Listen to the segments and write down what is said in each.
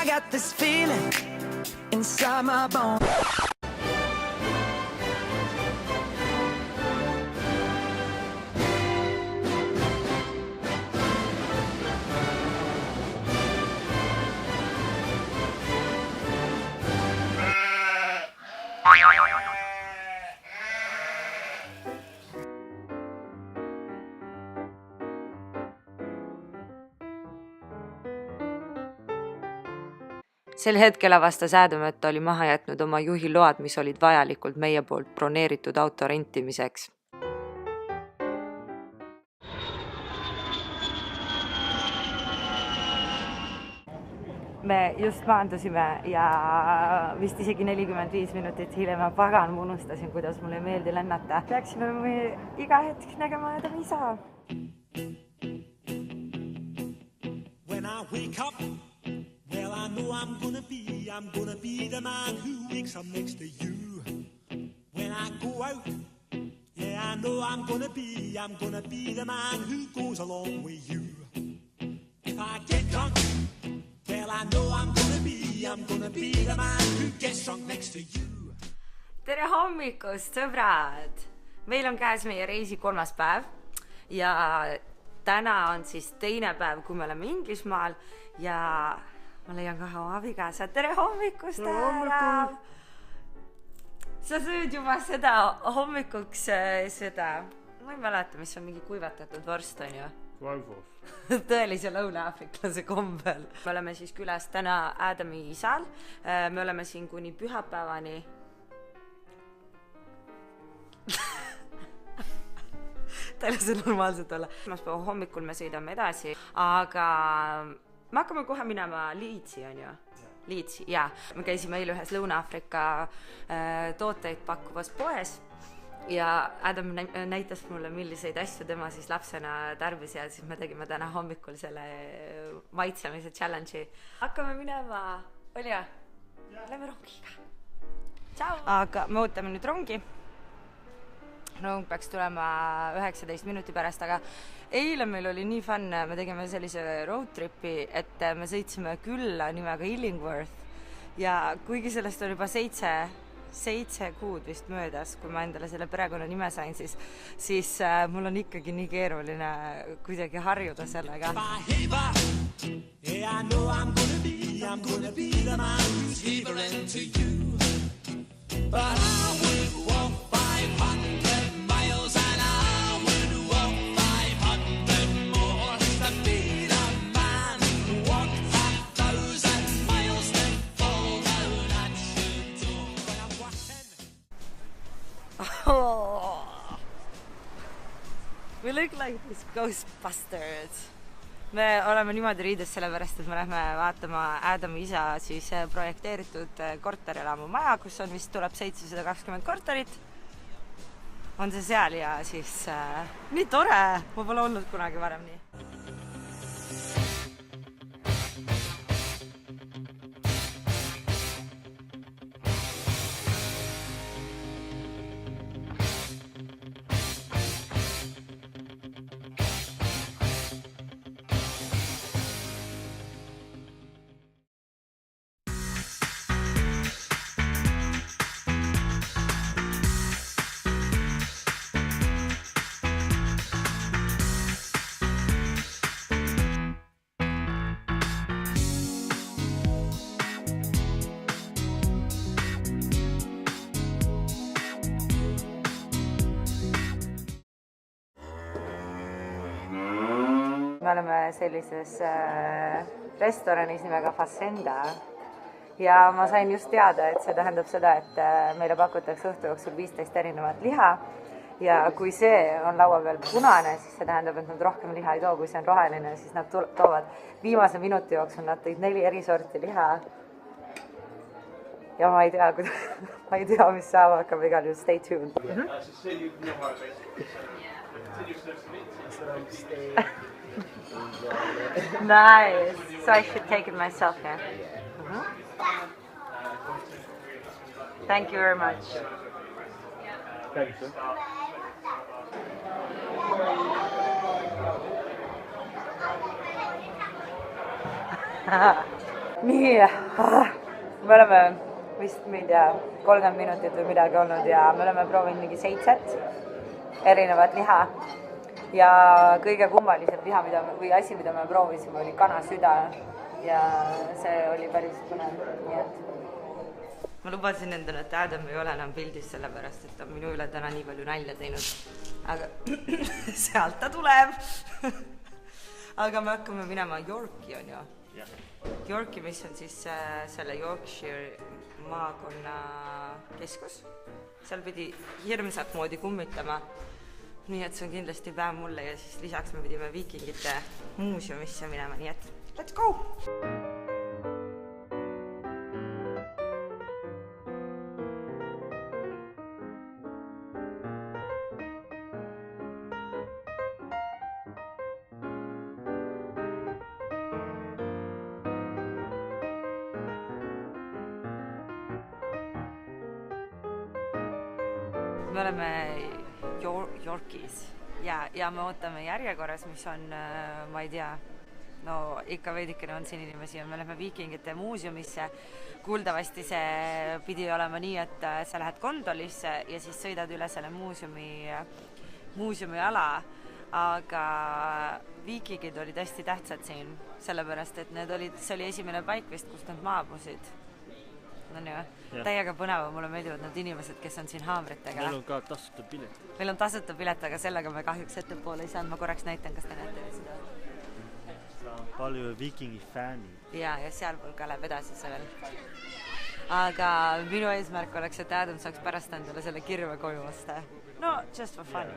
I got this feeling inside my bones. Sel hetkel avastas Adam, et ta oli maha jätnud oma juhiload, mis olid vajalikud meie poolt broneeritud auto rentimiseks. Me just maandusime ja vist isegi 45 minutit hiljem ma pagan unustasin, kuidas mulle ei meeldi lennata. Peaksime me iga hetk nägema Adami isa. When I wake up, well, I know I'm gonna be the man who wakes up next to you. When I go out, yeah, I know I'm gonna be the man who goes along with you. If I get drunk, well, I know I'm gonna be the man who gets drunk next to you. Tere hommikust, sõbrad! Meil on käes meie reisi 3. päev ja täna on siis teine päev, kui me oleme Inglismaal ja ma leian ka oma abikaasa. Tere hommikust! Sa sööd juba seda hommikuks seda, ma ei mäleta, mis on mingi kuivatatud vorst on ju. Tõelise lõuna-afriklase kombel. Me oleme siis külas täna Adami isal. Me oleme siin kuni pühapäevani. Teile see normaalselt olla. Esmaspäeva hommikul me sõidame edasi, aga me hakkame kohe minema Leedsi, on ju? Leedsi, jaa. Me käisime eile ühes Lõuna-Afrika tooteid pakkuvas poes ja Adam näitas mulle, milliseid asju tema siis lapsena tarbis ja siis me tegime täna hommikul selle maitsemise challenge'i. Hakkame minema, oli ja? Lähme rongiga. Ciao! Aga me ootame nüüd rongi. Rong peaks tulema 19 minuti pärast, aga eile meil oli nii fun, me tegime sellise road tripi, et me sõitsime külla nimega Illingworth ja kuigi sellest on juba 7 kuud vist möödas, kui ma endale selle perekonna nime sain, siis mul on ikkagi nii keeruline kuidagi harjuda sellega. We look like these Ghostbusters. Me oleme niimoodi riides sellepärast, et me lähme vaatama Adami isa siis projekteeritud korterelamu maja, kus on vist tuleb 720 korterit. On see seal ja siis nii tore, ma pole olnud kunagi varem nii. Me oleme sellises restoranis nimega Fazenda ja ma sain just teada, et see tähendab seda, et meile pakutakse õhtu jooksul 15 erinevat liha ja kui see on laua peal punane, siis see tähendab, et nad rohkem liha ei too, kui see on roheline, siis nad toovad viimase minuti jooksul, nad tõid 4 eri sorti liha ja ma ei tea, mis saab, hakkab igal juhul, stay tuned. Nice. So I should take it myself here. Thank you very much. Thank you, sir. nii, me oleme vist, ma ei tea, 30 minutit või midagi olnud ja me oleme proovinud mingi 7 erinevat liha. Ja kõige kummalisem liha, või asi, mida me proovisime, oli kanasüda ja see oli päris põnev, nii et ma lubasin endale, et Adam ei ole enam pildis sellepärast, et ta on minu üle täna nii palju nalja teinud. Aga sealt ta tuleb. Aga me hakkame minema Yorki, on ju? Yorki, mis on siis selle Yorkshire maakonna keskus. Seal pidi hirmsat moodi kummitama. Nii et see on kindlasti päev mulle ja siis lisaks me pidime viikingite muuseumisse minema, nii et let's go! Me oleme Yorkis ja me ootame järjekorras, mis on, ma ei tea, no ikka veidikene on siin inimesi ja me läheme viikingite muuseumisse. Kuuldavasti see pidi olema nii, et sa lähed gondolisse ja siis sõidad üle selle muuseumi ala, aga viikingid olid hästi tähtsad siin, sellepärast et see oli esimene paik vist, kust nad maabusid. Täiega põnev, mulle meeldivad need inimesed, kes on siin haamritega. Meil on ka tasuta pilet. Meil on tasuta pilet, aga sellega me kahjuks ettepoole ei saanud. Ma korraks näitan, kas te näete seda. Seal on palju viikingi fännid. Ja sealpool ka läheb edasi see veel. Aga minu eesmärk oleks, et Adam saaks pärast endale selle kirve koju osta. No, just for fun.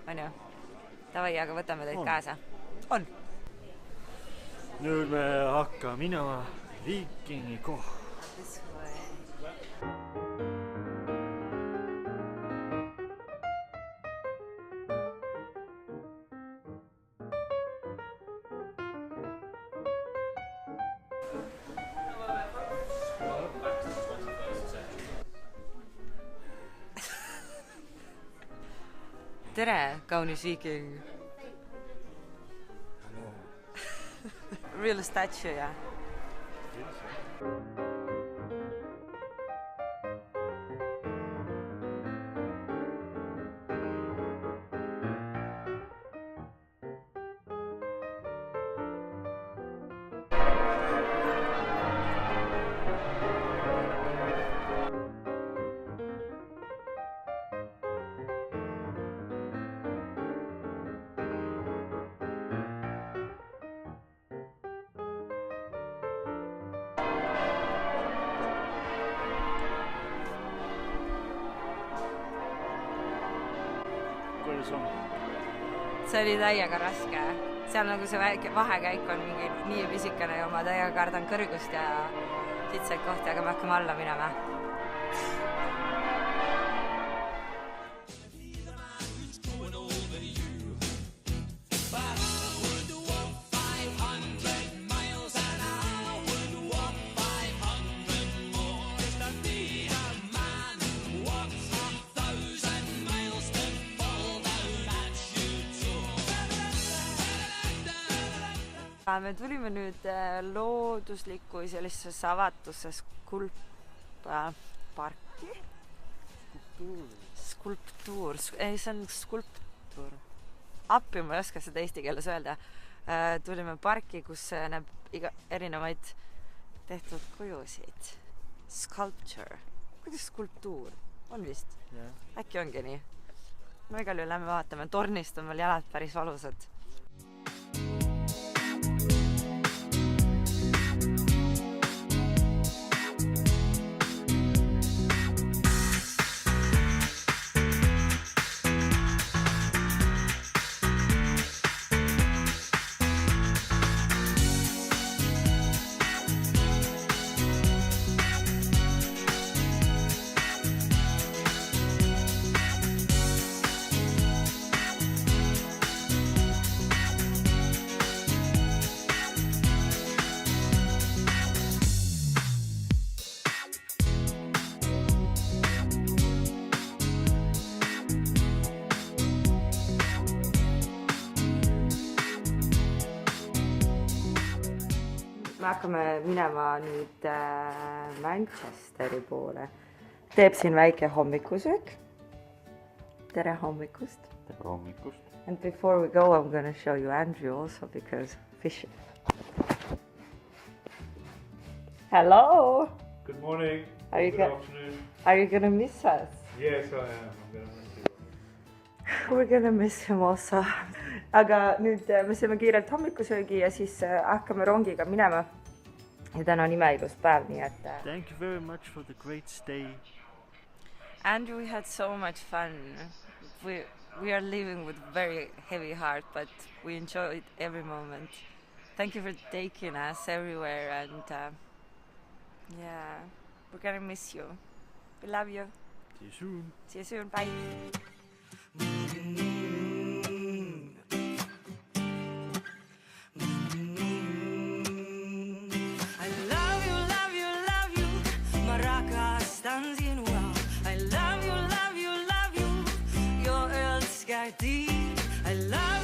On ju? Tavai, aga võtame teid kaasa. On. Nüüd me hakkame minema viikingi koha. Tere, kaunis viiking. Real statue, ja. See oli täiega raske. Seal nagu see vahekäik on mingi nii pisikene ja ma täiega kardan kõrgust ja kitsaid kohti, aga me hakkame alla minema. Me tulime nüüd looduslikku sellisesse avatusse parki. Skulptuur. Ei, see on skulptuur. Appi ma ei oska seda eesti keeles öelda. Tulime parki, kus näeb erinevaid tehtud kujusid. Sculpture. Kuidas skulptuur? On vist? Äkki ongi nii? No igal juhul lähme vaatame. Tornist on veel jalad päris valusad. me hakkame minema nüüd Manchesteri poole. Teeb siin väike hommikusöök. Tere hommikust. Tere hommikust. And before we go, I'm going to show you Andrew also because fishing. Hello. Good morning. Are you Good afternoon. Are you going to miss us? Yes, I am. I'm going to miss you. We're going to miss him also. Aga nüüd me saime kiirelt hommikusöögi ja siis hakkame rongiga minema. Ja täna on imeilus päev, nii et... Thank you very much for the great stay. Andrew, we had so much fun. We are leaving with very heavy heart, but we enjoyed every moment. Thank you for taking us everywhere and yeah, we're gonna miss you. We love you. See you soon. See you soon. Bye. I love you, love you, love you. Maraca stands in wow. I love you, love you, love you. Your earth sky deep. I love